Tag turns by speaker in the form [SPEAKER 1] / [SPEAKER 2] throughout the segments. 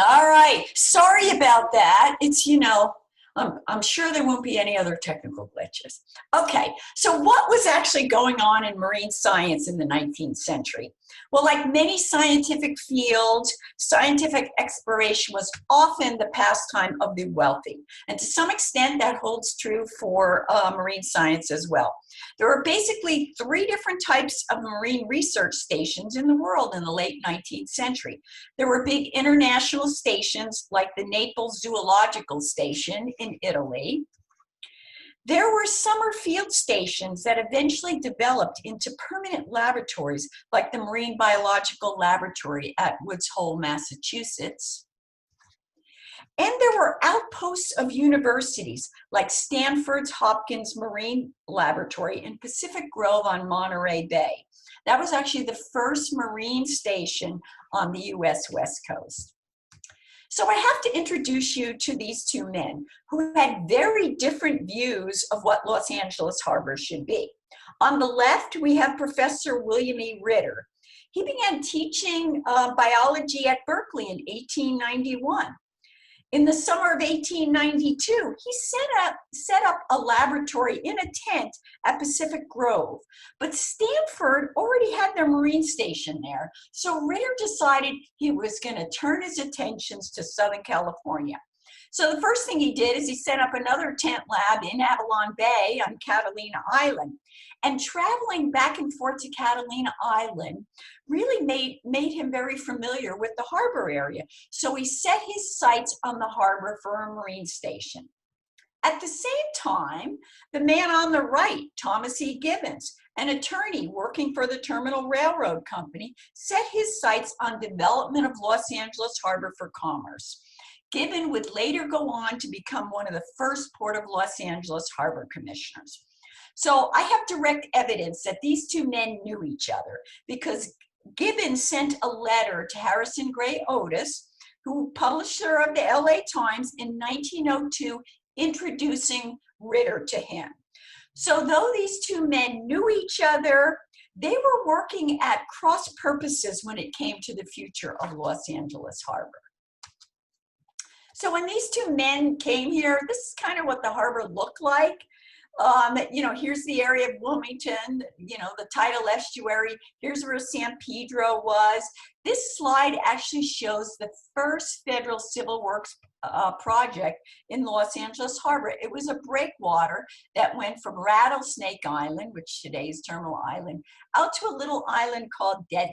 [SPEAKER 1] All right. Sorry about that. I'm sure there won't be any other technical glitches. Okay, so what was actually going on in marine science in the 19th century? Well, like many scientific fields, scientific exploration was often the pastime of the wealthy. And to some extent, that holds true for marine science as well. There were basically three different types of marine research stations in the world in the late 19th century. There were big international stations like the Naples Zoological Station in Italy. There were summer field stations that eventually developed into permanent laboratories like the Marine Biological Laboratory at Woods Hole, Massachusetts. And there were outposts of universities like Stanford's Hopkins Marine Laboratory in Pacific Grove on Monterey Bay. That was actually the first marine station on the US West Coast. So I have to introduce you to these two men who had very different views of what Los Angeles Harbor should be. On the left, we have Professor William E. Ritter. He began teaching biology at Berkeley in 1891. In the summer of 1892, he set up a laboratory in a tent at Pacific Grove, but Stanford already had their marine station there, so Ritter decided he was going to turn his attentions to Southern California. So the first thing he did is he set up another tent lab in Avalon Bay on Catalina Island. And traveling back and forth to Catalina Island really made him very familiar with the harbor area. So he set his sights on the harbor for a marine station. At the same time, the man on the right, Thomas E. Gibbons, an attorney working for the Terminal Railroad Company, set his sights on development of Los Angeles Harbor for commerce. Gibbon would later go on to become one of the first Port of Los Angeles Harbor commissioners. So I have direct evidence that these two men knew each other because Gibbon sent a letter to Harrison Gray Otis, who publisher of the LA Times in 1902, introducing Ritter to him. So though these two men knew each other, they were working at cross purposes when it came to the future of Los Angeles Harbor. So when these two men came here, this is kind of what the harbor looked like. Here's the area of Wilmington, the tidal estuary. Here's where San Pedro was. This slide actually shows the first federal civil works project in Los Angeles Harbor. It was a breakwater that went from Rattlesnake Island, which today is Terminal Island, out to a little island called Dead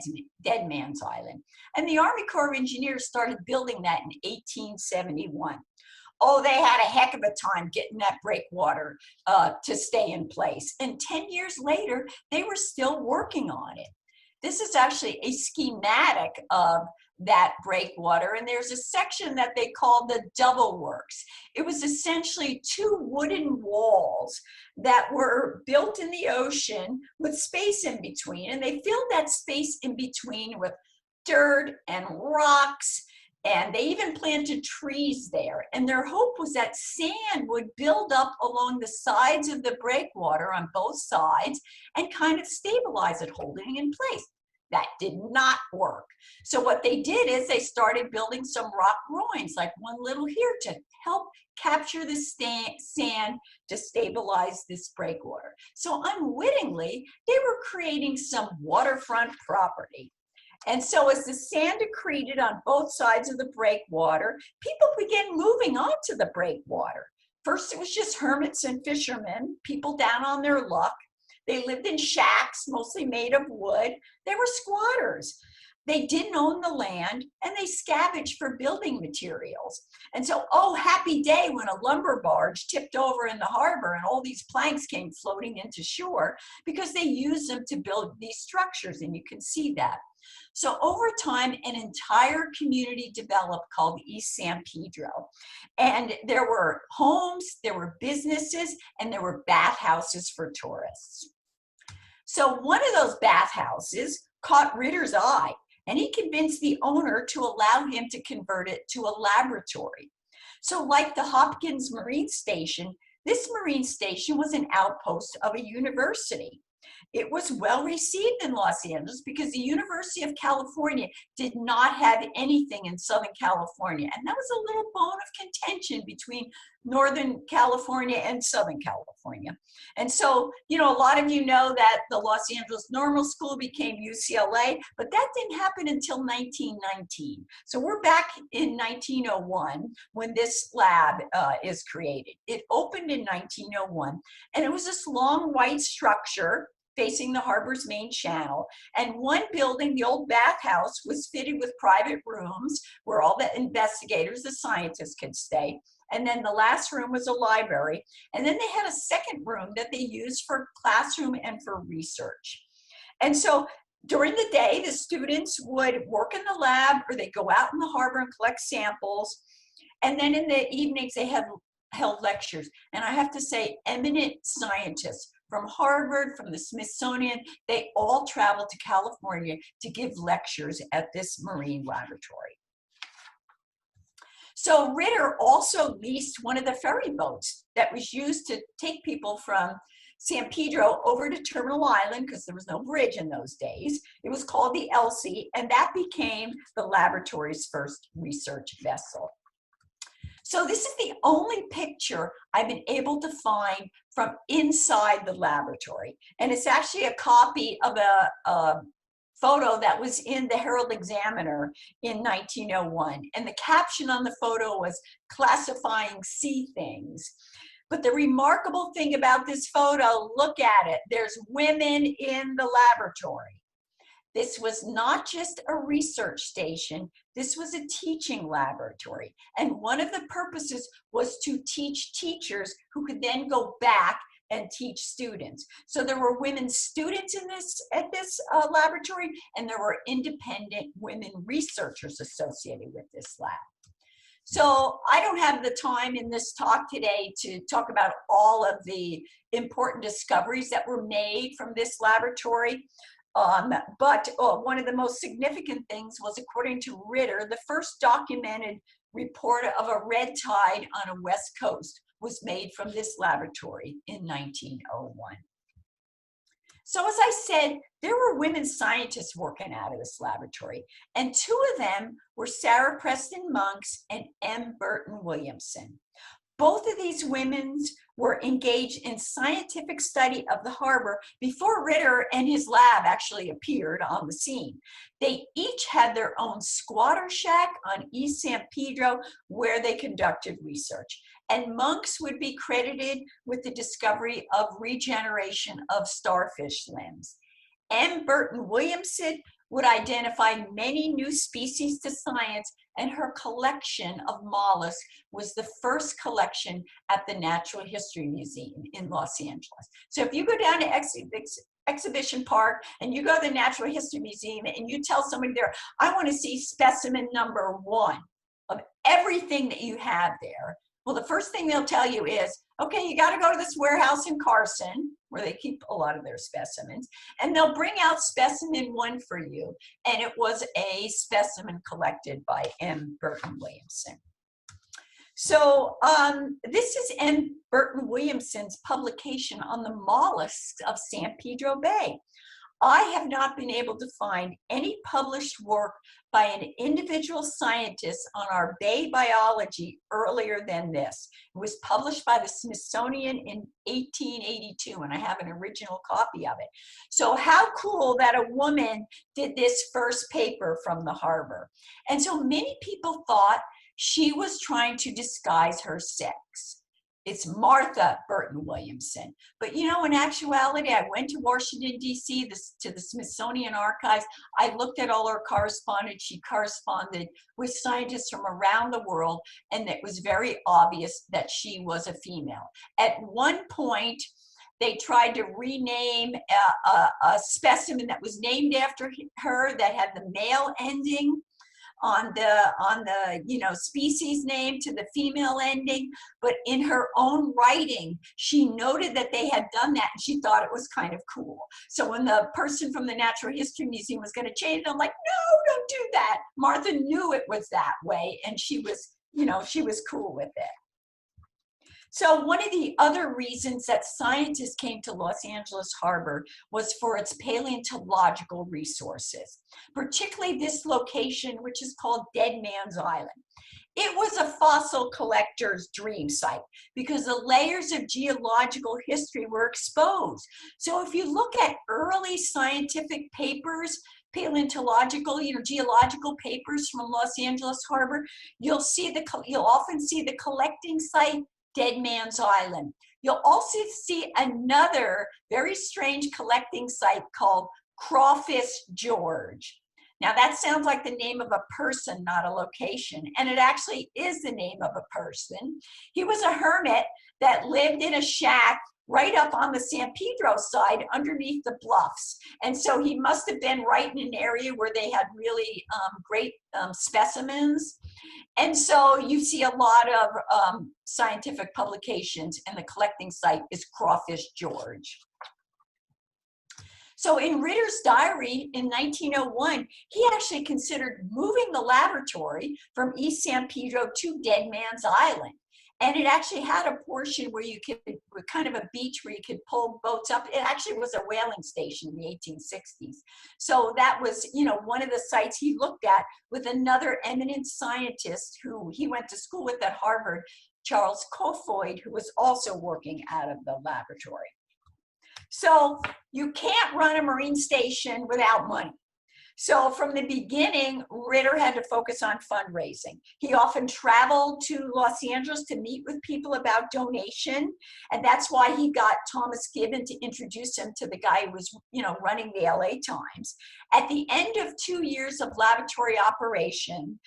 [SPEAKER 1] Man's Island. And the Army Corps of Engineers started building that in 1871. Oh, they had a heck of a time getting that breakwater to stay in place. And 10 years later, they were still working on it. This is actually a schematic of that breakwater, and there's a section that they call the double works. It was essentially two wooden walls that were built in the ocean with space in between, and they filled that space in between with dirt and rocks. And they even planted trees there. And their hope was that sand would build up along the sides of the breakwater on both sides and kind of stabilize it, holding it in place. That did not work. So what they did is they started building some rock groins, like one little here, to help capture the sand to stabilize this breakwater. So unwittingly, they were creating some waterfront property. And so as the sand accreted on both sides of the breakwater, people began moving onto the breakwater. First, it was just hermits and fishermen, people down on their luck. They lived in shacks, mostly made of wood. They were squatters. They didn't own the land, and they scavenged for building materials. And so, oh, happy day when a lumber barge tipped over in the harbor and all these planks came floating into shore because they used them to build these structures, and you can see that. So over time, an entire community developed called East San Pedro. And there were homes, there were businesses, and there were bathhouses for tourists. So one of those bathhouses caught Ritter's eye, and he convinced the owner to allow him to convert it to a laboratory. So like the Hopkins Marine Station, this marine station was an outpost of a university. It was well received in Los Angeles because the University of California did not have anything in Southern California. And that was a little bone of contention between Northern California and Southern California. And so, you know, a lot of you know that the Los Angeles Normal School became UCLA, but that didn't happen until 1919. So we're back in 1901 when this lab is created. It opened in 1901, and it was this long white structure facing the harbor's main channel. And one building, the old bathhouse, was fitted with private rooms where all the investigators, the scientists, could stay. And then the last room was a library. And then they had a second room that they used for classroom and for research. And so during the day, the students would work in the lab, or they'd go out in the harbor and collect samples. And then in the evenings, they held lectures. And I have to say, eminent scientists from Harvard, from the Smithsonian, they all traveled to California to give lectures at this marine laboratory. So Ritter also leased one of the ferry boats that was used to take people from San Pedro over to Terminal Island, because there was no bridge in those days. It was called the Elsie, and that became the laboratory's first research vessel. So this is the only picture I've been able to find from inside the laboratory. And it's actually a copy of a photo that was in the Herald Examiner in 1901. And the caption on the photo was "Classifying Sea Things." But the remarkable thing about this photo, look at it, there's women in the laboratory. This was not just a research station, this was a teaching laboratory. And one of the purposes was to teach teachers who could then go back and teach students. So there were women students at this laboratory, and there were independent women researchers associated with this lab. So I don't have the time in this talk today to talk about all of the important discoveries that were made from this laboratory. But one of the most significant things was, according to Ritter, the first documented report of a red tide on a west coast was made from this laboratory in 1901. So as I said, there were women scientists working out of this laboratory, and two of them were Sarah Preston Monks and M. Burton Williamson. Both of these women were engaged in scientific study of the harbor before Ritter and his lab actually appeared on the scene. They each had their own squatter shack on East San Pedro where they conducted research. And Monks would be credited with the discovery of regeneration of starfish limbs. M. Burton Williamson would identify many new species to science, and her collection of mollusks was the first collection at the Natural History Museum in Los Angeles. So if you go down to Exhibition Park and you go to the Natural History Museum and you tell somebody there, I want to see specimen number 1 of everything that you have there, well, the first thing they'll tell you is, okay, you got to go to this warehouse in Carson, where they keep a lot of their specimens, and they'll bring out specimen 1 for you. And it was a specimen collected by M. Burton Williamson. So this is M. Burton Williamson's publication on the mollusks of San Pedro Bay. I have not been able to find any published work by an individual scientist on our bay biology earlier than this. It was published by the Smithsonian in 1882, and I have an original copy of it. So how cool that a woman did this first paper from the harbor. And so many people thought she was trying to disguise her sex. It's Martha Burton Williamson. But you know, in actuality, I went to Washington, D.C., to the Smithsonian Archives. I looked at all her correspondence. She corresponded with scientists from around the world, and it was very obvious that she was a female. At one point, they tried to rename a specimen that was named after her that had the male ending on the species name to the female ending, but in her own writing she noted that they had done that, and she thought it was kind of cool. So when the person from the Natural History Museum was going to change it, I'm like, no, don't do that. Martha knew it was that way, and she was cool with it. So one of the other reasons that scientists came to Los Angeles Harbor was for its paleontological resources, particularly this location, which is called Dead Man's Island. It was a fossil collector's dream site because the layers of geological history were exposed. So if you look at early scientific papers, paleontological, geological papers from Los Angeles Harbor, you'll often see the collecting site, Dead Man's Island. You'll also see another very strange collecting site called Crawfish George. Now that sounds like the name of a person, not a location, and it actually is the name of a person. He was a hermit that lived in a shack right up on the San Pedro side underneath the bluffs. And so he must have been right in an area where they had really great specimens. And so you see a lot of scientific publications, and the collecting site is Crawfish George. So in Ritter's diary in 1901, he actually considered moving the laboratory from East San Pedro to Dead Man's Island. And it actually had a portion where you could, kind of a beach where you could pull boats up. It actually was a whaling station in the 1860s. So that was, one of the sites he looked at with another eminent scientist who he went to school with at Harvard, Charles Kofoid, who was also working out of the laboratory. So you can't run a marine station without money. So from the beginning, Ritter had to focus on fundraising. He often traveled to Los Angeles to meet with people about donation. And that's why he got Thomas Gibbon to introduce him to the guy who was, running the LA Times. At the end of 2 years of laboratory operation,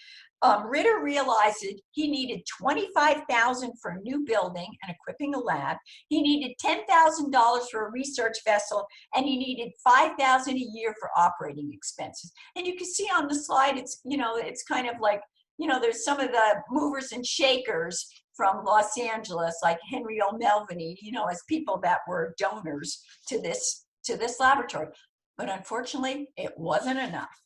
[SPEAKER 1] Ritter realized he needed $25,000 for a new building and equipping a lab. He needed $10,000 for a research vessel, and he needed $5,000 a year for operating expenses. And you can see on the slide, it's kind of like, there's some of the movers and shakers from Los Angeles, like Henry O'Melveny, as people that were donors to this laboratory. But unfortunately, it wasn't enough.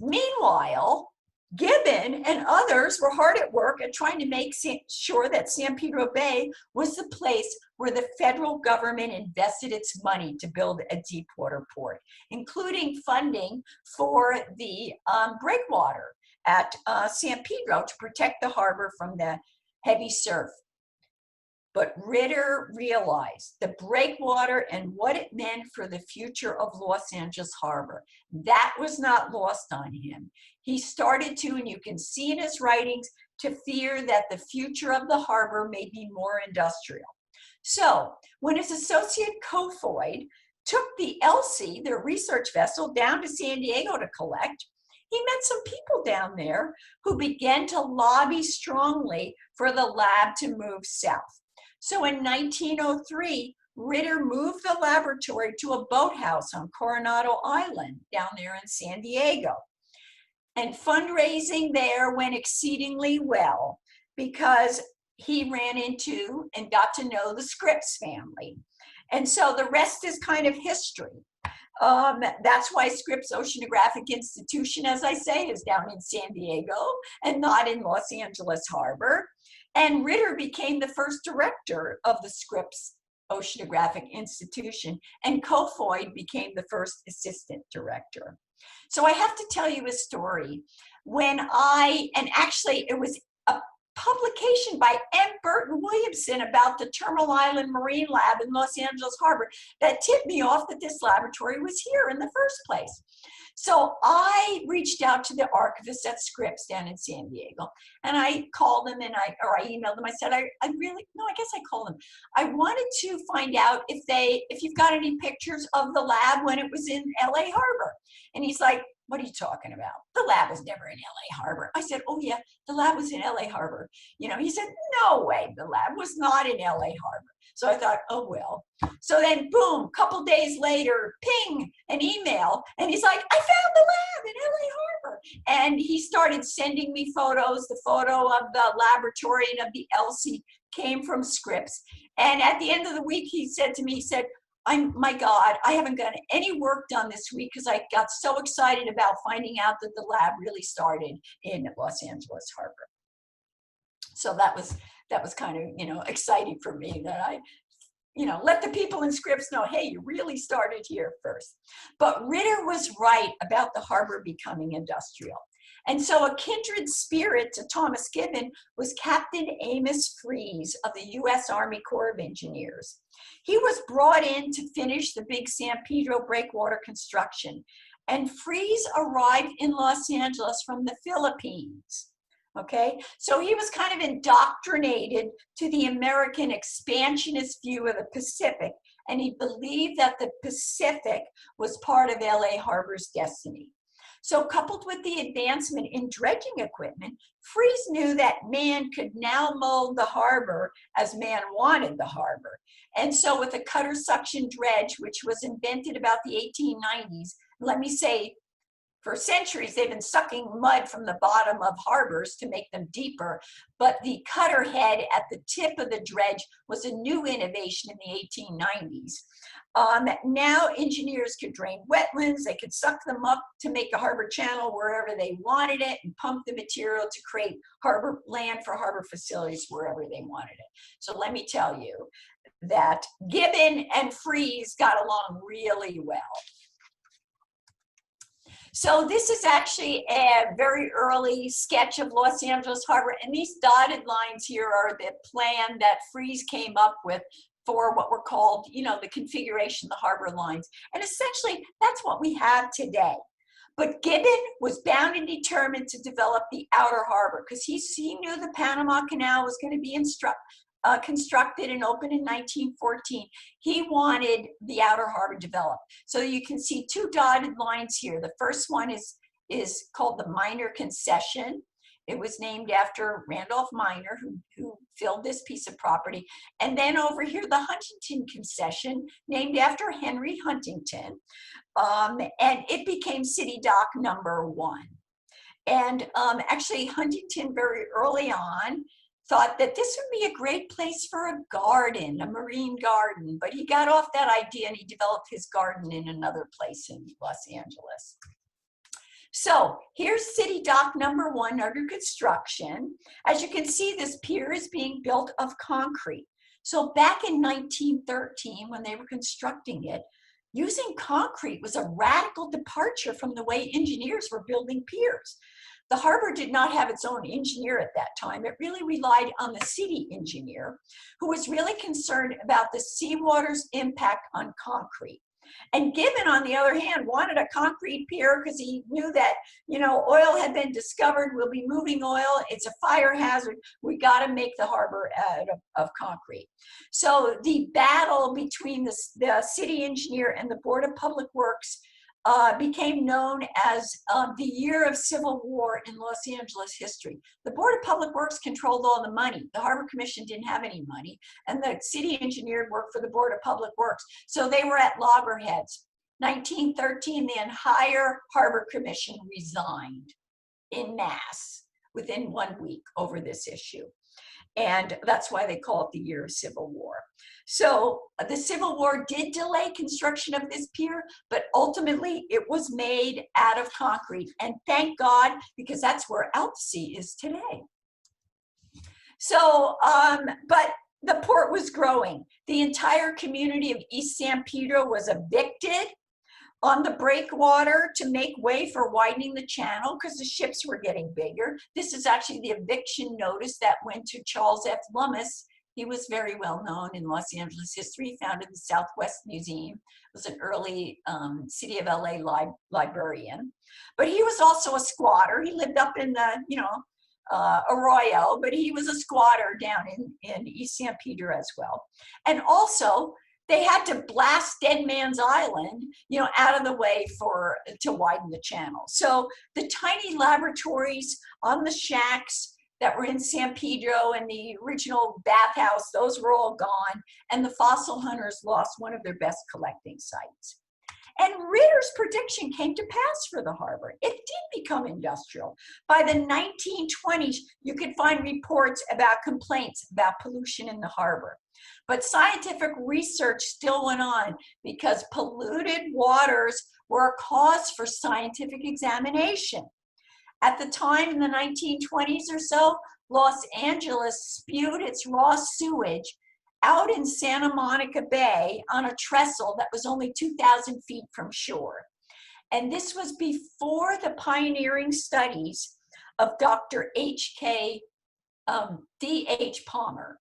[SPEAKER 1] Meanwhile, Gibbon and others were hard at work at trying to make sure that San Pedro Bay was the place where the federal government invested its money to build a deep water port, including funding for the breakwater at San Pedro to protect the harbor from the heavy surf. But Ritter realized the breakwater and what it meant for the future of Los Angeles Harbor. That was not lost on him. He started to, and you can see in his writings, to fear that the future of the harbor may be more industrial. So when his associate Kofoid took the Elsie, their research vessel, down to San Diego to collect, he met some people down there who began to lobby strongly for the lab to move south. So in 1903, Ritter moved the laboratory to a boathouse on Coronado Island down there in San Diego. And fundraising there went exceedingly well because he ran into and got to know the Scripps family. And so the rest is kind of history. That's why Scripps Oceanographic Institution, as I say, is down in San Diego and not in Los Angeles Harbor. And Ritter became the first director of the Scripps Oceanographic Institution, and Kofoid became the first assistant director. So I have to tell you a story. Actually it was a publication by M. Burton Williamson about the Terminal Island Marine Lab in Los Angeles Harbor that tipped me off that this laboratory was here in the first place. So I reached out to the archivist at Scripps down in San Diego, and I called them and I emailed them. I said, I called them. I wanted to find out if you've got any pictures of the lab when it was in LA Harbor. And he's like, what are you talking about? The lab was never in LA Harbor. I said, oh yeah, the lab was in LA Harbor. He said, no way, the lab was not in LA Harbor. So I thought, oh well. So then boom, a couple days later, ping, an email. And he's like, I found the lab in LA Harbor. And he started sending me photos. The photo of the laboratory and of the Elsie came from Scripps. And at the end of the week, he said to me, my God, I haven't got any work done this week because I got so excited about finding out that the lab really started in Los Angeles Harbor. So that was kind of, exciting for me that I, let the people in Scripps know, hey, you really started here first. But Ritter was right about the harbor becoming industrial. And so a kindred spirit to Thomas Gibbon was Captain Amos Fries of the U.S. Army Corps of Engineers. He was brought in to finish the big San Pedro breakwater construction. And Fries arrived in Los Angeles from the Philippines. Okay, so he was kind of indoctrinated to the American expansionist view of the Pacific, and he believed that the Pacific was part of LA Harbor's destiny. So coupled with the advancement in dredging equipment, Fries knew that man could now mold the harbor as man wanted the harbor. And so with the cutter suction dredge, which was invented about the 1890s, let me say, for centuries, they've been sucking mud from the bottom of harbors to make them deeper, but the cutter head at the tip of the dredge was a new innovation in the 1890s. Now engineers could drain wetlands, they could suck them up to make a harbor channel wherever they wanted it and pump the material to create harbor land for harbor facilities wherever they wanted it. So let me tell you that Gibbon and Fries got along really well. So this is actually a very early sketch of Los Angeles Harbor, and these dotted lines here are the plan that Fries came up with for what were called, the configuration of the harbor lines. And essentially, that's what we have today. But Gibbon was bound and determined to develop the outer harbor because he knew the Panama Canal was going to be constructed and opened in 1914. He wanted the outer harbor developed. So you can see two dotted lines here. The first one is called the Minor Concession. It was named after Randolph Minor, who filled this piece of property. And then over here, the Huntington Concession, named after Henry Huntington. And it became City Dock number 1. And actually, Huntington very early on thought that this would be a great place for a garden, a marine garden, but he got off that idea and he developed his garden in another place in Los Angeles. So here's City Dock number 1 under construction. As you can see, this pier is being built of concrete. So back in 1913, when they were constructing it, using concrete was a radical departure from the way engineers were building piers. The harbor did not have its own engineer at that time. It really relied on the city engineer, who was really concerned about the seawater's impact on concrete. And Gibbon, on the other hand, wanted a concrete pier because he knew that, oil had been discovered. We'll be moving oil. It's a fire hazard. We got to make the harbor out of concrete. So the battle between the city engineer and the Board of Public Works became known as the year of Civil War in Los Angeles history. The Board of Public Works controlled all the money. The Harbor Commission didn't have any money, and the city engineer worked for the Board of Public Works. So they were at loggerheads. 1913, the entire Harbor Commission resigned en masse within 1 week over this issue. And that's why they call it the year of Civil War. So the Civil War did delay construction of this pier, but ultimately it was made out of concrete. And thank God, because that's where Altsea is today. So, but the port was growing. The entire community of East San Pedro was evicted on the breakwater to make way for widening the channel because the ships were getting bigger. This is actually the eviction notice that went to Charles F. Lummis. He was very well known in Los Angeles history. He founded the Southwest Museum. Was an early City of LA librarian. But he was also a squatter. He lived up in the, Arroyo, but he was a squatter down in East San Pedro as well. And also, they had to blast Dead Man's Island, out of the way to widen the channel. So the tiny laboratories on the shacks that were in San Pedro and the original bathhouse, those were all gone. And the fossil hunters lost one of their best collecting sites. And Ritter's prediction came to pass for the harbor. It did become industrial. By the 1920s, you could find reports about complaints about pollution in the harbor. But scientific research still went on because polluted waters were a cause for scientific examination. At the time, in the 1920s or so, Los Angeles spewed its raw sewage out in Santa Monica Bay on a trestle that was only 2,000 feet from shore. And this was before the pioneering studies of Dr. D.H. Palmer.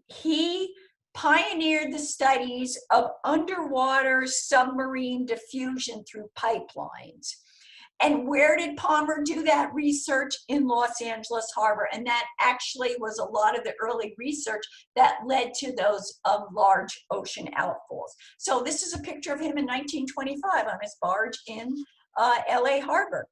[SPEAKER 1] He pioneered the studies of underwater submarine diffusion through pipelines. And where did Palmer do that research? In Los Angeles Harbor. And that actually was a lot of the early research that led to those large ocean outfalls. So this is a picture of him in 1925 on his barge in LA Harbor.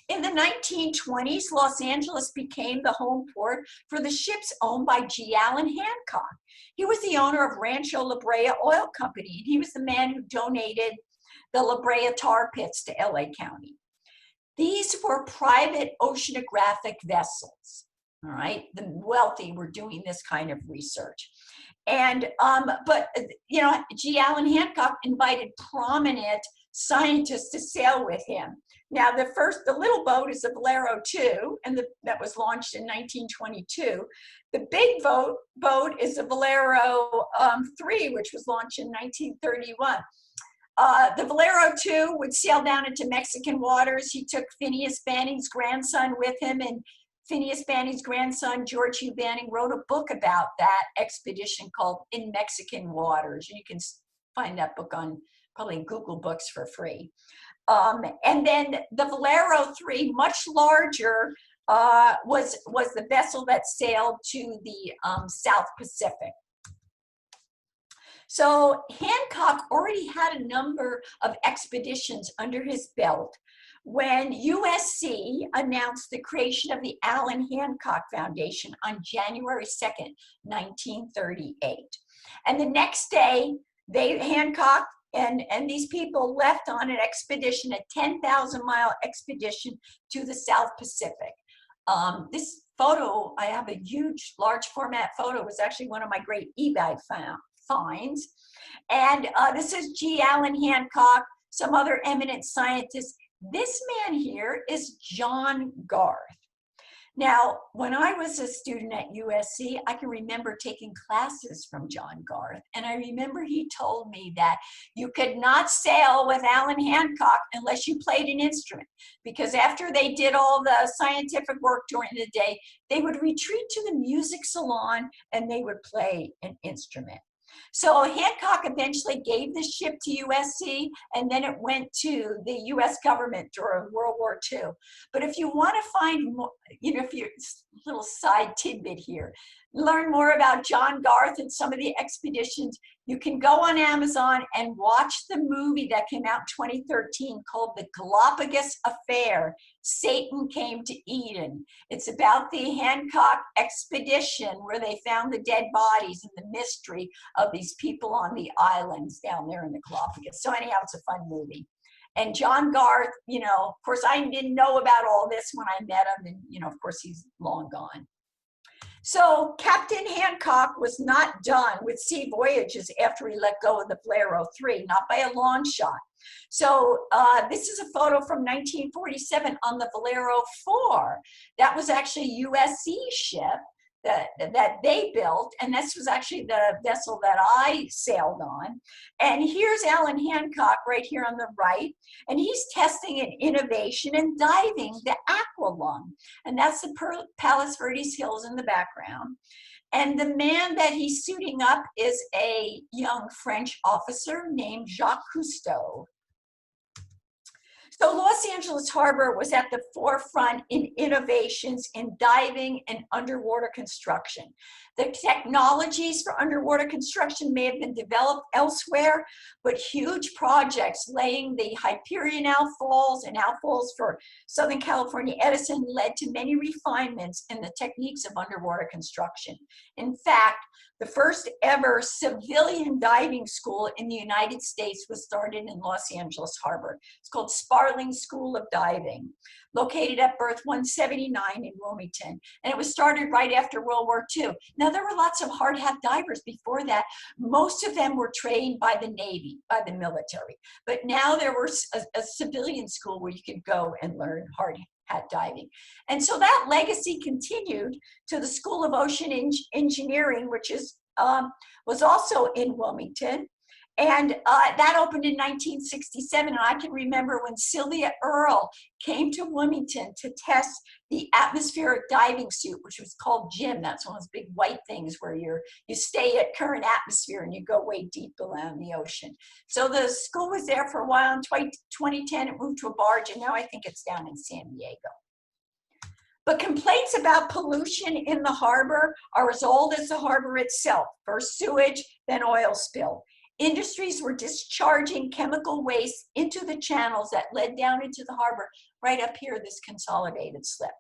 [SPEAKER 1] In the 1920s, Los Angeles became the home port for the ships owned by G. Allen Hancock. He was the owner of Rancho La Brea Oil Company, and he was the man who donated the La Brea tar pits to LA County. These were private oceanographic vessels, all right? The wealthy were doing this kind of research. And, you know, G. Allen Hancock invited prominent scientists to sail with him. Now, the little boat is a Valero 2, and that was launched in 1922. The big boat is a Valero 3, which was launched in 1931. The Valero 2 would sail down into Mexican waters. He took Phineas Banning's grandson with him, and Phineas Banning's grandson, George Hugh Banning, wrote a book about that expedition called In Mexican Waters. You can find that book on probably Google Books for free. And then the Valero 3, much larger, was the vessel that sailed to the South Pacific. So Hancock already had a number of expeditions under his belt when USC announced the creation of the Allen Hancock Foundation on January 2nd, 1938. And the next day, Hancock and these people left on an expedition, a 10,000-mile expedition to the South Pacific. This photo, I have a huge, large format photo, was actually one of my great eBay finds. And this is G. Allen Hancock, some other eminent scientists. This man here is John Garth. Now, when I was a student at USC, I can remember taking classes from John Garth. And I remember he told me that you could not sail with Allen Hancock unless you played an instrument. Because after they did all the scientific work during the day, they would retreat to the music salon and they would play an instrument. So Hancock eventually gave the ship to USC, and then it went to the US government during World War II. But if you want to find more, you know, if you're a little side tidbit here, learn more about John Garth and some of the expeditions, you can go on Amazon and watch the movie that came out in 2013 called The Galapagos Affair, Satan Came to Eden. It's about the Hancock expedition where they found the dead bodies and the mystery of these people on the islands down there in the Galapagos. So anyhow, it's a fun movie. And John Garth, you know, of course, I didn't know about all this when I met him, and, you know, of course, he's long gone. So Captain Hancock was not done with sea voyages after he let go of the Valero 3, not by a long shot. So this is a photo from 1947 on the Valero 4. That was actually a USC ship that they built, and this was actually the vessel that I sailed on. And here's Allen Hancock right here on the right, and he's testing an innovation in diving, the aqualung, and that's the Palos Verdes Hills in the background. And the man that he's suiting up is a young French officer named Jacques Cousteau. So Los Angeles Harbor was at the forefront in innovations in diving and underwater construction. The technologies for underwater construction may have been developed elsewhere, but huge projects laying the Hyperion outfalls and outfalls for Southern California Edison led to many refinements in the techniques of underwater construction. In fact, the first ever civilian diving school in the United States was started in Los Angeles Harbor. It's called Sparling School of Diving, located at berth 179 in Wilmington. And it was started right after World War II. Now, there were lots of hard hat divers before that. Most of them were trained by the Navy, by the military. But now there was a civilian school where you could go and learn hard hat diving. And so that legacy continued to the School of Ocean Engineering, which is was also in Wilmington. And that opened in 1967. And I can remember when Sylvia Earle came to Wilmington to test the atmospheric diving suit, which was called JIM. That's one of those big white things where you stay at current atmosphere and you go way deep below the ocean. So the school was there for a while. In 2010, it moved to a barge, and now I think it's down in San Diego. But complaints about pollution in the harbor are as old as the harbor itself. First sewage, then oil spill. Industries were discharging chemical waste into the channels that led down into the harbor, right up here, this consolidated slip.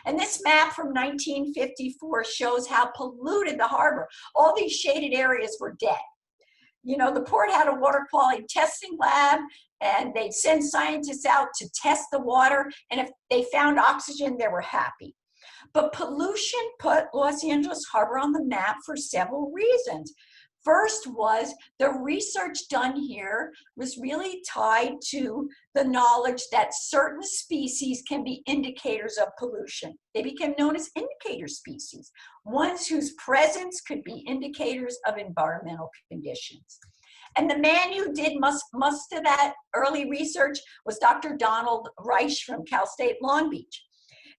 [SPEAKER 1] And this map from 1954 shows how polluted the harbor. All these shaded areas were dead. You know, the port had a water quality testing lab, and they'd send scientists out to test the water, and if they found oxygen, they were happy. But pollution put Los Angeles Harbor on the map for several reasons. First was the research done here was really tied to the knowledge that certain species can be indicators of pollution. They became known as indicator species, ones whose presence could be indicators of environmental conditions. And the man who did most of that early research was Dr. Donald Reich from Cal State Long Beach.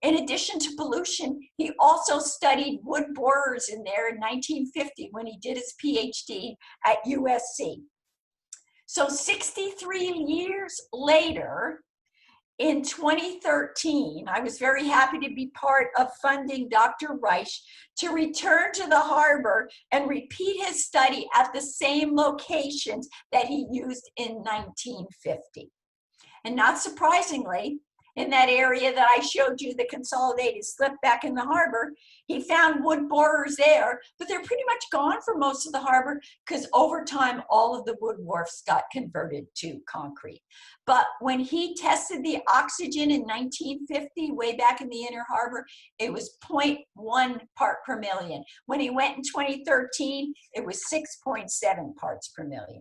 [SPEAKER 1] In addition to pollution, he also studied wood borers in there in 1950 when he did his PhD at USC. So 63 years later, in 2013, I was very happy to be part of funding Dr. Reich to return to the harbor and repeat his study at the same locations that he used in 1950. And not surprisingly, in that area that I showed you, the consolidated slip back in the harbor, he found wood borers there, but they're pretty much gone for most of the harbor because over time, all of the wood wharfs got converted to concrete. But when he tested the oxygen in 1950, way back in the inner harbor, it was 0.1 part per million. When he went in 2013, it was 6.7 parts per million.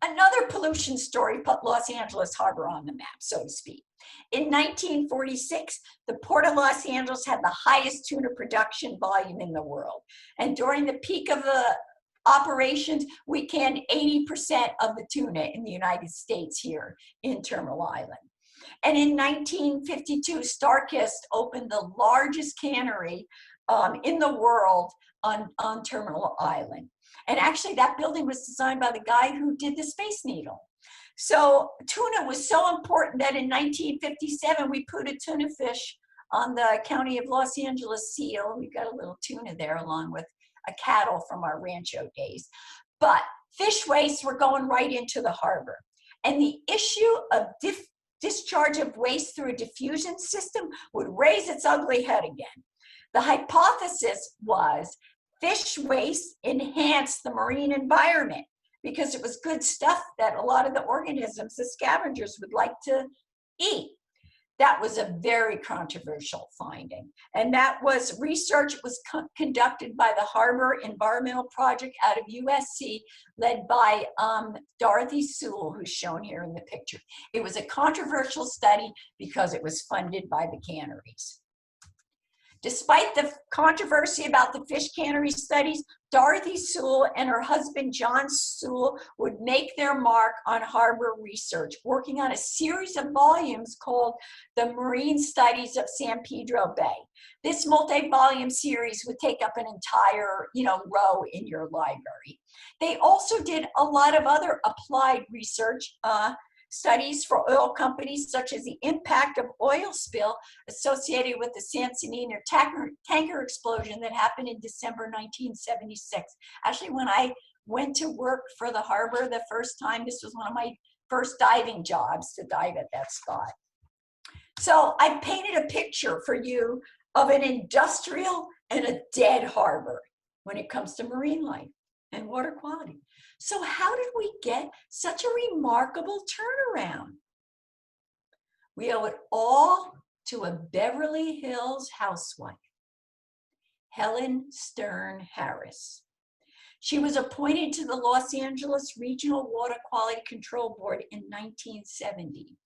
[SPEAKER 1] Another pollution story put Los Angeles Harbor on the map, so to speak. In 1946, the Port of Los Angeles had the highest tuna production volume in the world. And during the peak of the operations, we canned 80% of the tuna in the United States here in Terminal Island. And in 1952, Starkist opened the largest cannery in the world on Terminal Island. And actually, that building was designed by the guy who did the Space Needle. So tuna was so important that in 1957, we put a tuna fish on the County of Los Angeles seal. We've got a little tuna there along with a cattle from our Rancho days. But fish wastes were going right into the harbor. And the issue of discharge of waste through a diffusion system would raise its ugly head again. The hypothesis was fish waste enhanced the marine environment because it was good stuff that a lot of the organisms, the scavengers, would like to eat. That was a very controversial finding. And that was research was conducted by the Harbor Environmental Project out of USC, led by Dorothy Sewell, who's shown here in the picture. It was a controversial study because it was funded by the canneries. Despite the controversy about the fish cannery studies, Dorothy Sewell and her husband, John Sewell, would make their mark on harbor research, working on a series of volumes called The Marine Studies of San Pedro Bay. This multi-volume series would take up an entire, row in your library. They also did a lot of other applied research studies for oil companies, such as the impact of oil spill associated with the Sansanina tanker explosion that happened in December 1976. Actually, when I went to work for the harbor the first time, this was one of my first diving jobs, to dive at that spot. So I painted a picture for you of an industrial and a dead harbor when it comes to marine life and water quality. So how did we get such a remarkable turnaround? We owe it all to a Beverly Hills housewife, Helen Stern Harris. She was appointed to the Los Angeles Regional Water Quality Control Board in 1970.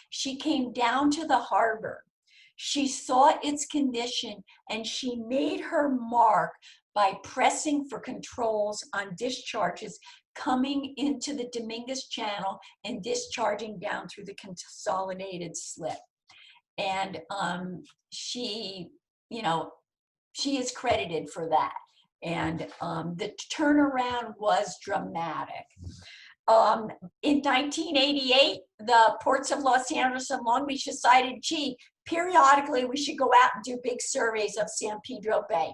[SPEAKER 1] She came down to the harbor. She saw its condition and she made her mark by pressing for controls on discharges coming into the Dominguez Channel and discharging down through the consolidated slip. And she, you know, she is credited for that. And the turnaround was dramatic. In 1988, the ports of Los Angeles and Long Beach decided, gee, periodically we should go out and do big surveys of San Pedro Bay.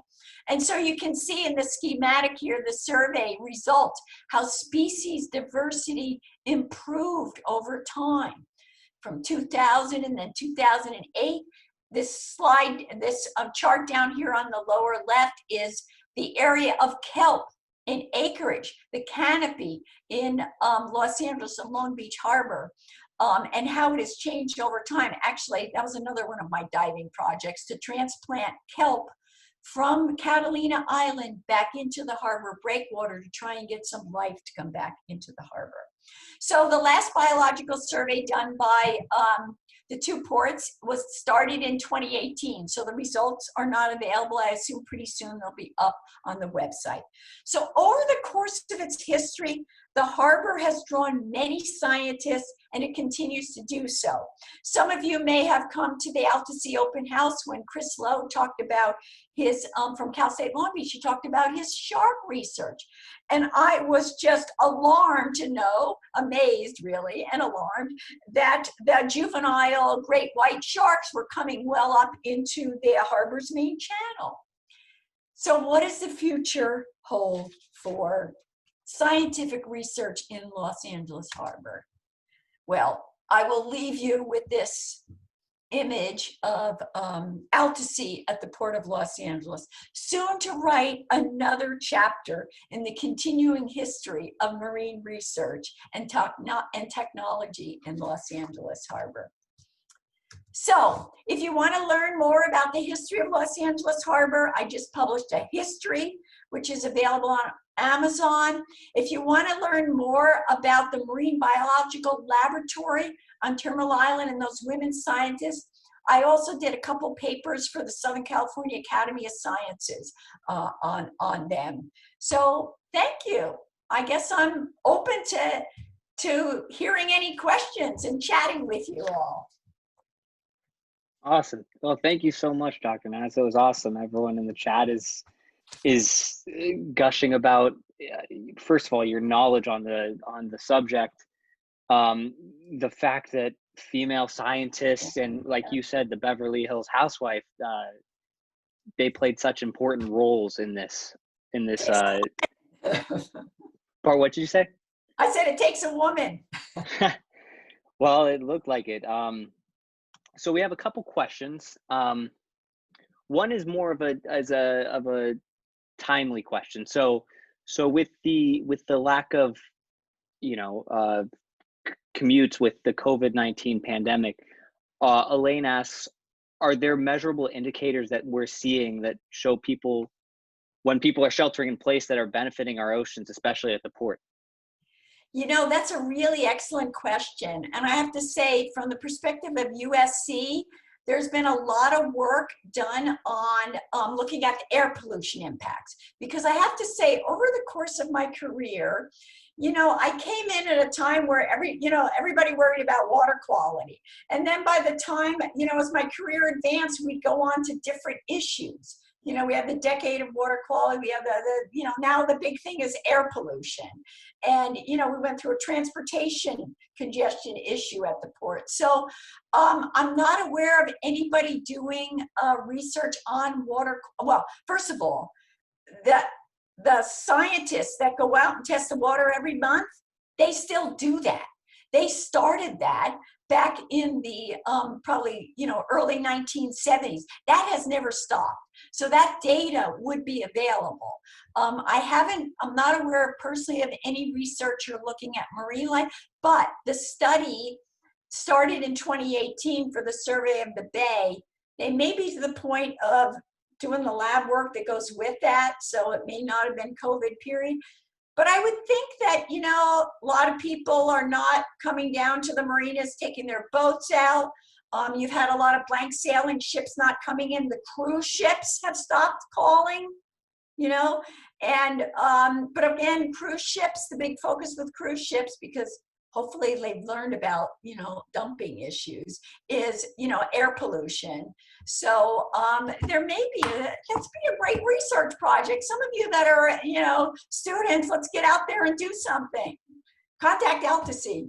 [SPEAKER 1] And so you can see in the schematic here, the survey results, how species diversity improved over time. From 2000 and then 2008, this chart down here on the lower left is the area of kelp in acreage, the canopy in Los Angeles and Long Beach Harbor, and how it has changed over time. Actually, that was another one of my diving projects, to transplant kelp from Catalina Island back into the harbor breakwater to try and get some life to come back into the harbor. So the last biological survey done by the two ports was started in 2018. So the results are not available. I assume pretty soon they'll be up on the website. So over the course of its history, the harbor has drawn many scientists, and it continues to do so. Some of you may have come to the Out to Sea open house when Chris Lowe talked about his, from Cal State Long Beach, he talked about his shark research. And I was just alarmed to know, amazed really, and alarmed, that the juvenile great white sharks were coming well up into the harbor's main channel. So what does the future hold for scientific research in Los Angeles Harbor? Well, I will leave you with this image of Out to Sea at the Port of Los Angeles, soon to write another chapter in the continuing history of marine research and technology in Los Angeles Harbor. So if you want to learn more about the history of Los Angeles Harbor, I just published a history, which is available on Amazon. If you want to learn more about the Marine Biological Laboratory on Terminal Island and those women scientists, I also did a couple papers for the Southern California Academy of Sciences on them. So thank you. I guess I'm open to hearing any questions and chatting with you all.
[SPEAKER 2] Awesome. Well, thank you so much, Dr. Knatz. That was awesome. Everyone in the chat is gushing about, first of all, your knowledge on the subject, the fact that female scientists and, like you said, the Beverly Hills housewife, they played such important roles in this part. What did you say?
[SPEAKER 1] I said it takes a woman.
[SPEAKER 2] Well, it looked like it. So we have a couple questions. One is more of a timely question. So with the lack of, commutes with the COVID-19 pandemic, Elaine asks, are there measurable indicators that we're seeing that show people, when people are sheltering in place, that are benefiting our oceans, especially at the port?
[SPEAKER 1] You know, that's a really excellent question. And I have to say, from the perspective of USC, there's been a lot of work done on looking at the air pollution impacts. Because I have to say, over the course of my career, I came in at a time where everybody worried about water quality. And then by the time, as my career advanced, we'd go on to different issues. We have the decade of water quality. We have now the big thing is air pollution. And, we went through a transportation congestion issue at the port. So I'm not aware of anybody doing research on water. Well, first of all, the scientists that go out and test the water every month, they still do that. They started that back in the probably early 1970s. That has never stopped. So that data would be available. I'm not aware personally of any researcher looking at marine life, but the study started in 2018 for the survey of the bay. They may be to the point of doing the lab work that goes with that, so it may not have been COVID period. But I would think that, you know, a lot of people are not coming down to the marinas, taking their boats out. You've had a lot of blank sailing ships not coming in. The cruise ships have stopped calling, you know. And, but again, cruise ships, the big focus with cruise ships, because hopefully they've learned about, you know, dumping issues, is, you know, air pollution. So there may be, let's be a great research project. Some of you that are, you know, students, let's get out there and do something. Contact Altasea.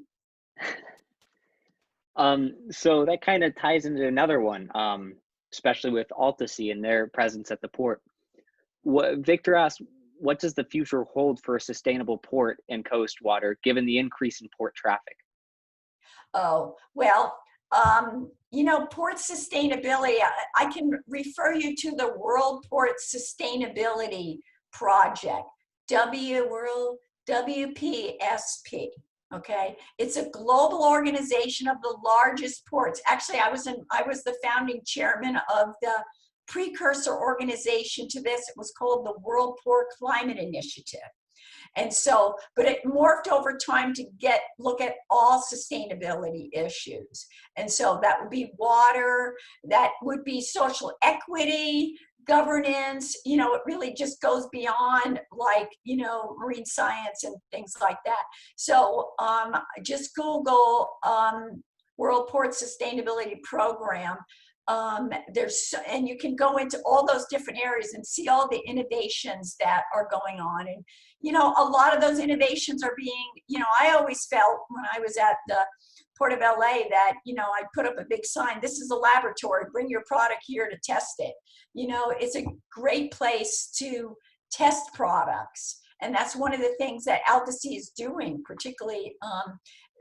[SPEAKER 2] So that kind of ties into another one, especially with Altasea and their presence at the port. Victor asked, what does the future hold for a sustainable port and coast water, given the increase in port traffic?
[SPEAKER 1] Oh, well, you know, port sustainability, I can refer you to the World Port Sustainability Project, WPSP. Okay, it's a global organization of the largest ports. Actually, I was the founding chairman of the precursor organization to this. It was called the World Port Climate Initiative. And so, but it morphed over time to look at all sustainability issues. And so that would be water, that would be social equity, governance, you know, it really just goes beyond, like, you know, marine science and things like that. So just Google World Port Sustainability Program. And you can go into all those different areas and see all the innovations that are going on. And, you know, a lot of those innovations are being, you know, I always felt when I was at the Port of LA that, you know, I put up a big sign, this is a laboratory, bring your product here to test it. You know, it's a great place to test products. And that's one of the things that Altasea is doing, particularly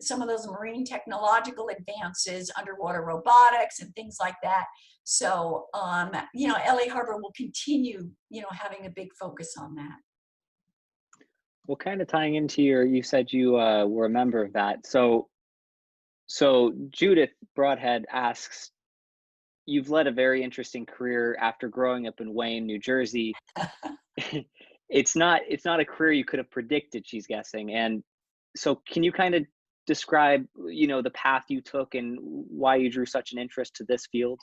[SPEAKER 1] some of those marine technological advances, underwater robotics and things like that. So, you know, LA Harbor will continue, you know, having a big focus on that.
[SPEAKER 2] Well, kind of tying into you said you were a member of that. So Judith Broadhead asks, you've led a very interesting career after growing up in Wayne, New Jersey. It's not a career you could have predicted, she's guessing. And so can you kind of describe, you know, the path you took and why you drew such an interest to this field?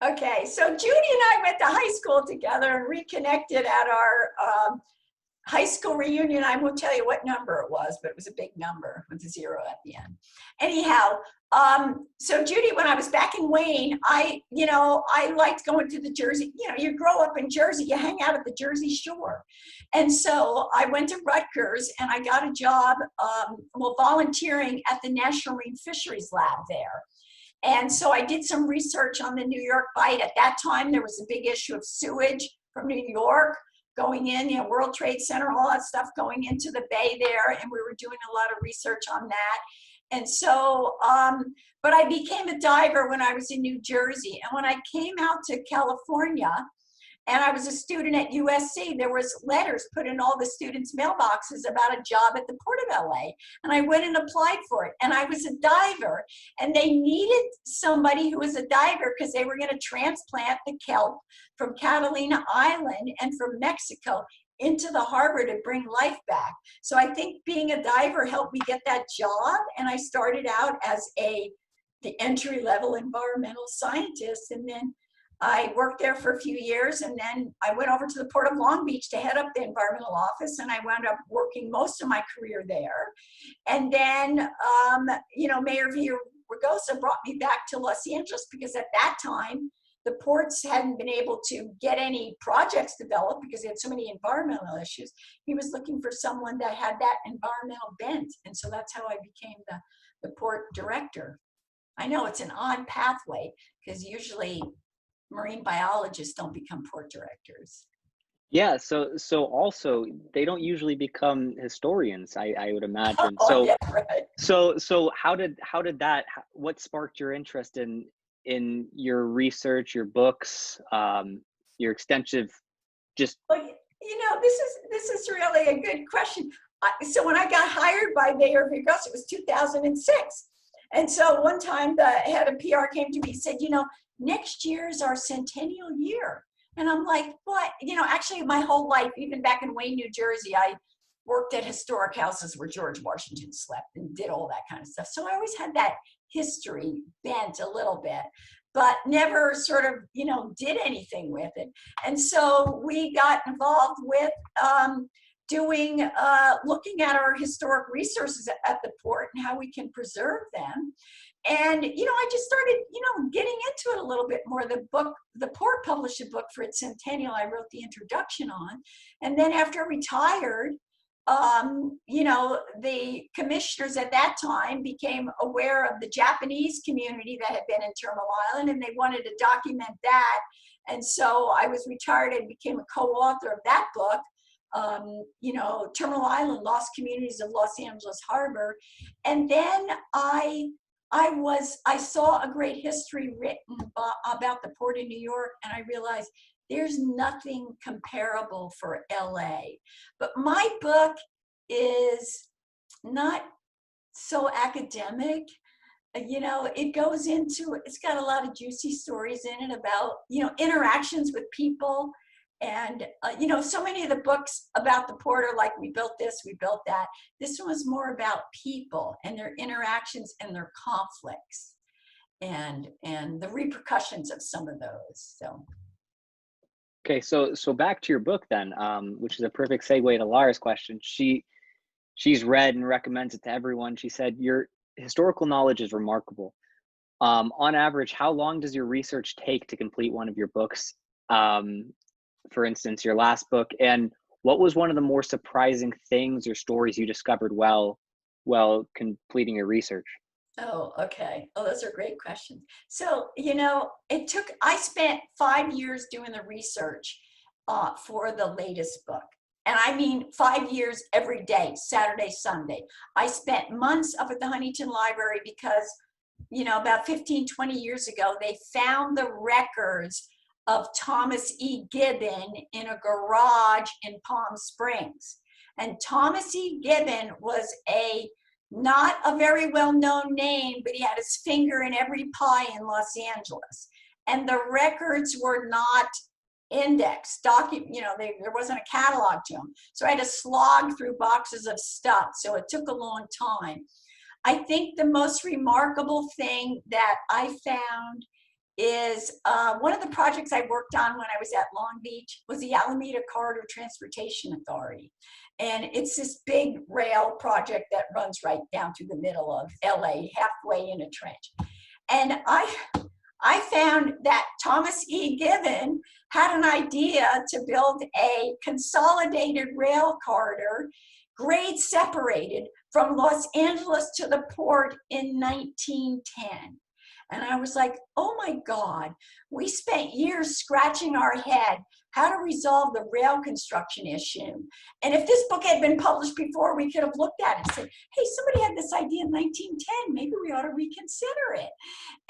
[SPEAKER 1] Okay, so Judy and I went to high school together and reconnected at our high school reunion. I won't tell you what number it was, but it was a big number with a 0 at the end. Anyhow, so Judy, when I was back in Wayne, I liked going to the Jersey, you know, you grow up in Jersey, you hang out at the Jersey Shore. And so I went to Rutgers and I got a job, volunteering at the National Marine Fisheries Lab there. And so I did some research on the New York Bight. At that time, there was a big issue of sewage from New York going in, you know, World Trade Center, all that stuff going into the bay there. And we were doing a lot of research on that. And so, but I became a diver when I was in New Jersey. And when I came out to California, and I was a student at USC, there was letters put in all the students' mailboxes about a job at the Port of LA. And I went and applied for it. And I was a diver. And they needed somebody who was a diver because they were going to transplant the kelp from Catalina Island and from Mexico into the harbor to bring life back. So I think being a diver helped me get that job. And I started out as the entry-level environmental scientist. And then I worked there for a few years, and then I went over to the Port of Long Beach to head up the environmental office, and I wound up working most of my career there. And then, you know, Mayor Villaraigosa brought me back to Los Angeles because at that time, the ports hadn't been able to get any projects developed because they had so many environmental issues. He was looking for someone that had that environmental bent, and so that's how I became the port director. I know it's an odd pathway because usually marine biologists don't become port directors.
[SPEAKER 2] Yeah, so also they don't usually become historians, I would imagine.
[SPEAKER 1] Oh, yeah, right.
[SPEAKER 2] So how did that, what sparked your interest in your research, your books, your extensive just
[SPEAKER 1] Well, you know, this is really a good question. So when I got hired by Mayor Villaraigosa, it was 2006. And so one time the head of PR came to me and said, you know, next year is our centennial year. And I'm like, what? You know, actually my whole life, even back in Wayne, New Jersey, I worked at historic houses where George Washington slept and did all that kind of stuff. So I always had that history bent a little bit, but never sort of, did anything with it. And so we got involved with looking at our historic resources at the port and how we can preserve them. And, I just started, getting into it a little bit more. The port published a book for its centennial I wrote the introduction on. And then after I retired, the commissioners at that time became aware of the Japanese community that had been in Terminal Island, and they wanted to document that. And so I was retired and became a co-author of that book. Terminal Island, Lost Communities of Los Angeles Harbor. And then I saw a great history written about the port in New York, and I realized there's nothing comparable for LA. But my book is not so academic. It goes into, it's got a lot of juicy stories in it about, interactions with people. And, so many of the books about the port are like, we built this, we built that. This one was more about people and their interactions and their conflicts and the repercussions of some of those. So.
[SPEAKER 2] Okay, so back to your book then, which is a perfect segue to Lara's question. She's read and recommends it to everyone. She said, your historical knowledge is remarkable. On average, how long does your research take to complete one of your books? For instance, your last book, and what was one of the more surprising things or stories you discovered while completing your research?
[SPEAKER 1] Oh, okay. Oh, those are great questions. So, I spent 5 years doing the research for the latest book. And I mean 5 years every day, Saturday, Sunday. I spent months up at the Huntington Library because, about 15, 20 years ago, they found the records of Thomas E. Gibbon in a garage in Palm Springs. And Thomas E. Gibbon was not a very well-known name, but he had his finger in every pie in Los Angeles. And the records were not indexed, there wasn't a catalog to them. So I had to slog through boxes of stuff. So it took a long time. I think the most remarkable thing that I found is one of the projects I worked on when I was at Long Beach was the Alameda Corridor Transportation Authority. And it's this big rail project that runs right down through the middle of LA, halfway in a trench. And I found that Thomas E. Gibbon had an idea to build a consolidated rail corridor, grade separated, from Los Angeles to the port in 1910. And I was like, oh my God, we spent years scratching our head how to resolve the rail construction issue. And if this book had been published before, we could have looked at it and said, hey, somebody had this idea in 1910, maybe we ought to reconsider it.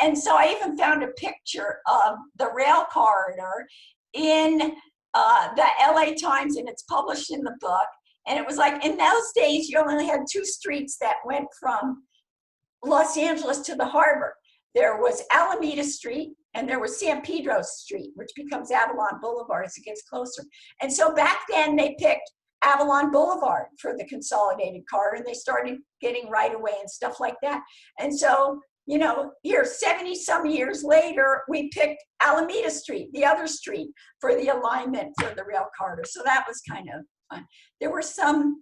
[SPEAKER 1] And so I even found a picture of the rail corridor in the LA Times, and it's published in the book. And it was like, in those days, you only had two streets that went from Los Angeles to the harbor. There was Alameda Street and there was San Pedro Street, which becomes Avalon Boulevard as it gets closer. And so back then they picked Avalon Boulevard for the consolidated corridor, and they started getting right away and stuff like that. And so, here 70 some years later, we picked Alameda Street, the other street, for the alignment for the rail corridor. So that was kind of fun. There were some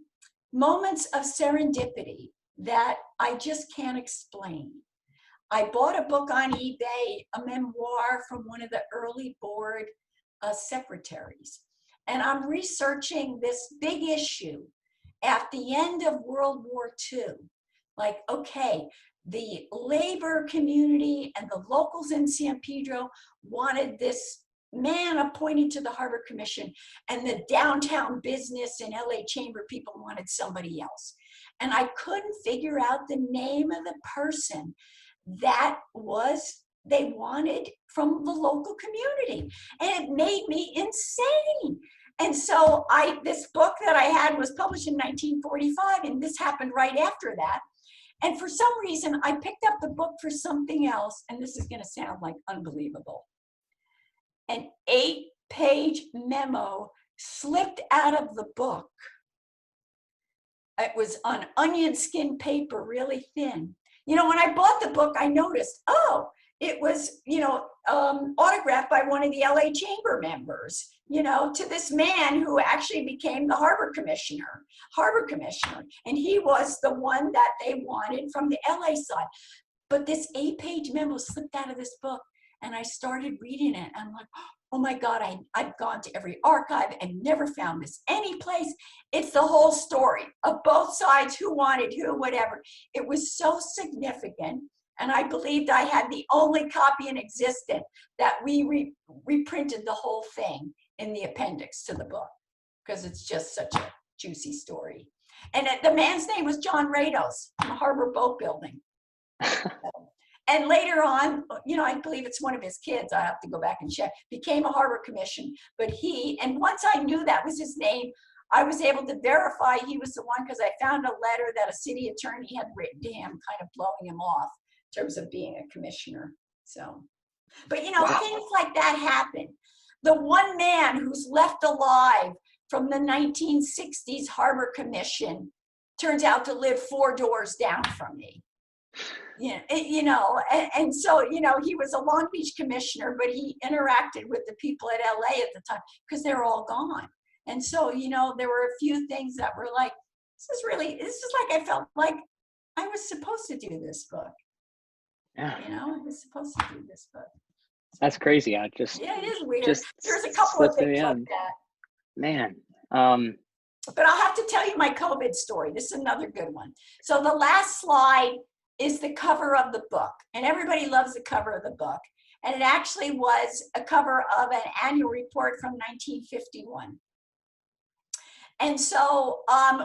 [SPEAKER 1] moments of serendipity that I just can't explain. I bought a book on eBay, a memoir from one of the early board secretaries. And I'm researching this big issue at the end of World War II. Like, okay, the labor community and the locals in San Pedro wanted this man appointed to the Harbor Commission, and the downtown business and LA Chamber people wanted somebody else. And I couldn't figure out the name of the person that they wanted from the local community. And it made me insane. And so this book that I had was published in 1945, and this happened right after that. And for some reason, I picked up the book for something else, and this is gonna sound like unbelievable. An 8-page memo slipped out of the book It was on onion skin paper, really thin. You know, when I bought the book, I noticed, oh, it was, autographed by one of the LA Chamber members, to this man who actually became the harbor commissioner. And he was the one that they wanted from the LA side. But this 8-page memo slipped out of this book, and I started reading it. I'm like, oh my God, I've gone to every archive and never found this any place. It's the whole story of both sides, who wanted who, whatever. It was so significant. And I believed I had the only copy in existence that we reprinted the whole thing in the appendix to the book, because it's just such a juicy story. And the man's name was John Rados from the Harbor Boat Building. And later on, I believe it's one of his kids, I have to go back and check, became a harbor commission. But and once I knew that was his name, I was able to verify he was the one, because I found a letter that a city attorney had written to him, kind of blowing him off in terms of being a commissioner. So, but
[SPEAKER 2] Wow.
[SPEAKER 1] things like that happen. The one man who's left alive from the 1960s Harbor Commission turns out to live 4 doors down from me. Yeah, and so, he was a Long Beach commissioner, but he interacted with the people at LA at the time, because they're all gone. And so, there were a few things that were like, this is like, I felt like I was supposed to do this book.
[SPEAKER 2] Yeah.
[SPEAKER 1] I was supposed to do this book.
[SPEAKER 2] That's crazy.
[SPEAKER 1] Yeah, it is weird.
[SPEAKER 2] Just
[SPEAKER 1] There's a couple of things like that.
[SPEAKER 2] Man.
[SPEAKER 1] But I'll have to tell you my COVID story. This is another good one. So the last slide is the cover of the book, and everybody loves the cover of the book. And it actually was a cover of an annual report from 1951. And so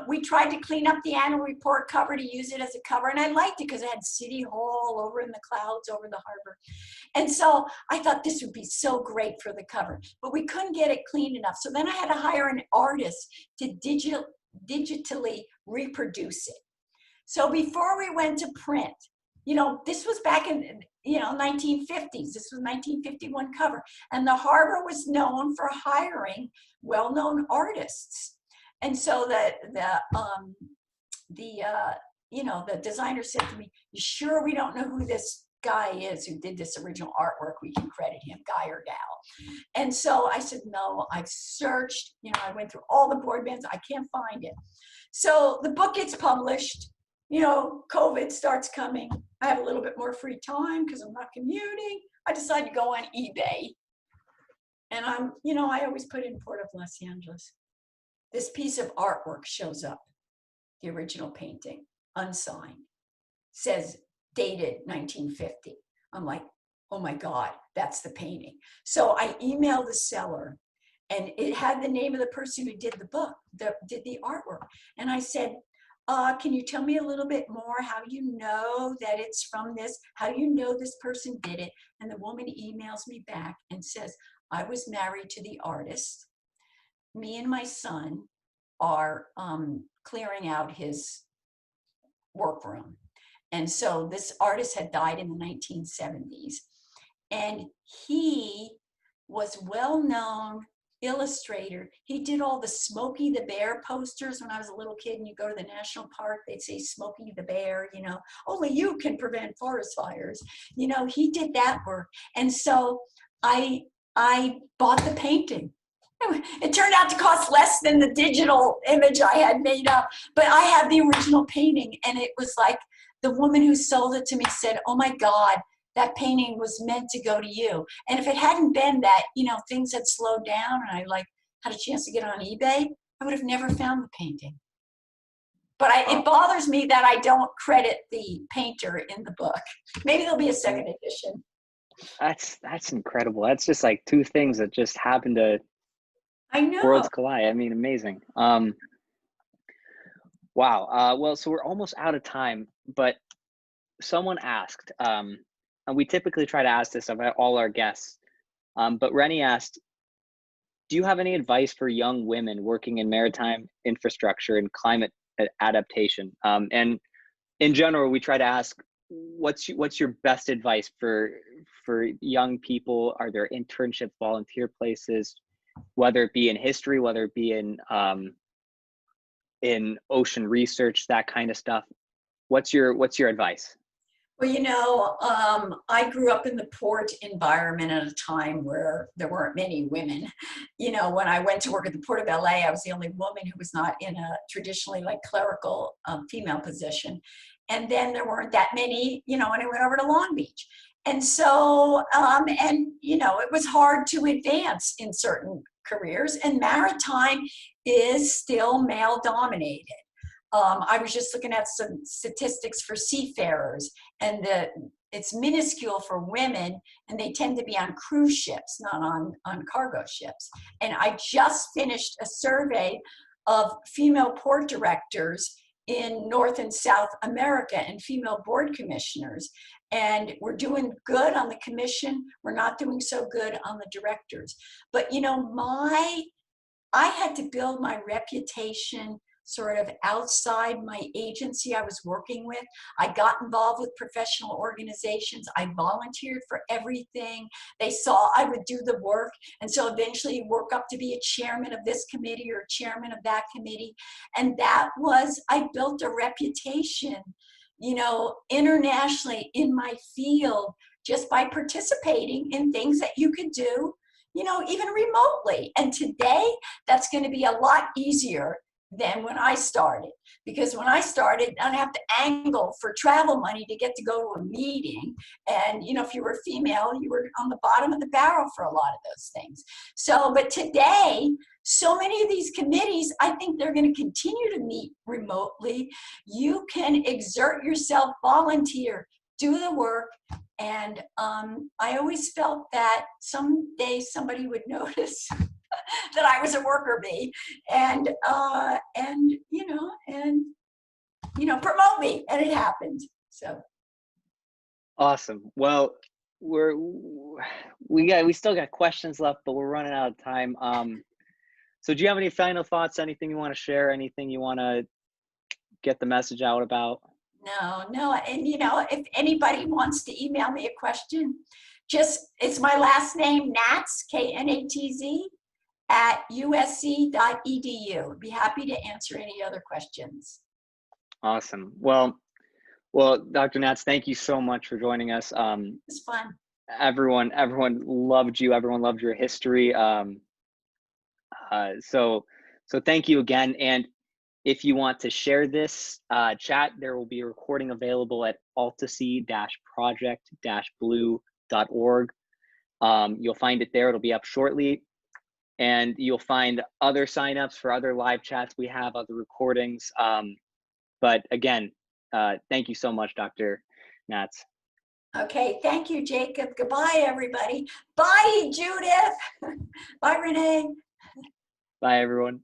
[SPEAKER 1] we tried to clean up the annual report cover to use it as a cover, and I liked it because it had City Hall over in the clouds over the harbor. And so I thought this would be so great for the cover, but we couldn't get it clean enough. So then I had to hire an artist to digitally reproduce it. So before we went to print, this was back in 1950s. This was 1951 cover, and the harbor was known for hiring well-known artists. And so the designer said to me, "You sure we don't know who this guy is who did this original artwork? We can credit him, guy or gal." And so I said, "No, I've searched. I went through all the board bands. I can't find it." So the book gets published. COVID starts coming. I have a little bit more free time because I'm not commuting. I decided to go on eBay. And I always put in Port of Los Angeles. This piece of artwork shows up, the original painting, unsigned, says dated 1950. I'm like, oh my God, that's the painting. So I emailed the seller, and it had the name of the person who did the book, did the artwork. And I said, can you tell me a little bit more how you know that it's from this, how you know this person did it? And the woman emails me back and says, I was married to the artist. Me and my son are clearing out his workroom. And so this artist had died in the 1970s. And he was well-known illustrator. He did all the Smokey the Bear posters when I was a little kid, and you go to the national park, they'd say Smokey the Bear, only you can prevent forest fires. He did that work. And so I bought the painting. It turned out to cost less than the digital image I had made up, but I had the original painting, and it was like the woman who sold it to me said, oh my God, that painting was meant to go to you. And if it hadn't been that, things had slowed down and I had a chance to get on eBay, I would have never found the painting. But it bothers me that I don't credit the painter in the book. Maybe there'll be a second edition.
[SPEAKER 2] That's incredible. That's just like two things that just happened to
[SPEAKER 1] I know.
[SPEAKER 2] Worlds collide. I mean, amazing. Wow. Well, so we're almost out of time, but someone asked, and we typically try to ask this of all our guests, but Rennie asked, do you have any advice for young women working in maritime infrastructure and climate adaptation? And in general, we try to ask, what's your best advice for young people? Are there internships, volunteer places, whether it be in history, whether it be in in ocean research, that kind of stuff. What's your advice?
[SPEAKER 1] Well, you know, I grew up in the port environment at a time where there weren't many women. You know, when I went to work at the Port of LA, I was the only woman who was not in a traditionally like clerical female position. And then there weren't that many, you know, when I went over to Long Beach. And so, and, you know, it was hard to advance in certain careers, and maritime is still male dominated. I was just looking at some statistics for seafarers, and it's minuscule for women, and they tend to be on cruise ships, not on cargo ships. And I just finished a survey of female port directors in North and South America and female board commissioners. And we're doing good on the commission. We're not doing so good on the directors. But, you know, I had to build my reputation sort of outside my agency I was working with. I got involved with professional organizations. I volunteered for everything. They saw I would do the work. And so eventually you work up to be a chairman of this committee or chairman of that committee. And that was, I built a reputation, you know, internationally in my field just by participating in things that you could do, you know, even remotely. And today that's going to be a lot easier than when I started, because when I started, I'd have to angle for travel money to get to go to a meeting. And, you know, if you were female, you were on the bottom of the barrel for a lot of those things. So, but today, so many of these committees, I think they're going to continue to meet remotely. You can exert yourself, volunteer, do the work. And I always felt that someday somebody would notice that I was a worker bee, and you know, promote me, and it happened. So
[SPEAKER 2] Awesome. Well, we still got questions left, but we're running out of time. So do you have any final thoughts? Anything you want to share? Anything you want to get the message out about?
[SPEAKER 1] no, and you know, if anybody wants to email me a question, it's my last name, Knatz, Knatz, at usc.edu. I'd be happy to answer any other questions.
[SPEAKER 2] Awesome. Well, Dr. Knatz, thank you so much for joining us.
[SPEAKER 1] It's fun.
[SPEAKER 2] Everyone loved you. Everyone loved your history. So thank you again. And if you want to share this chat, there will be a recording available at altasea-project-blue.org. You'll find it there. It'll be up shortly. And you'll find other signups for other live chats we have, other recordings. But again, thank you so much, Dr. Knatz.
[SPEAKER 1] Okay, thank you, Jacob. Goodbye, everybody. Bye, Judith. Bye, Renee.
[SPEAKER 2] Bye, everyone.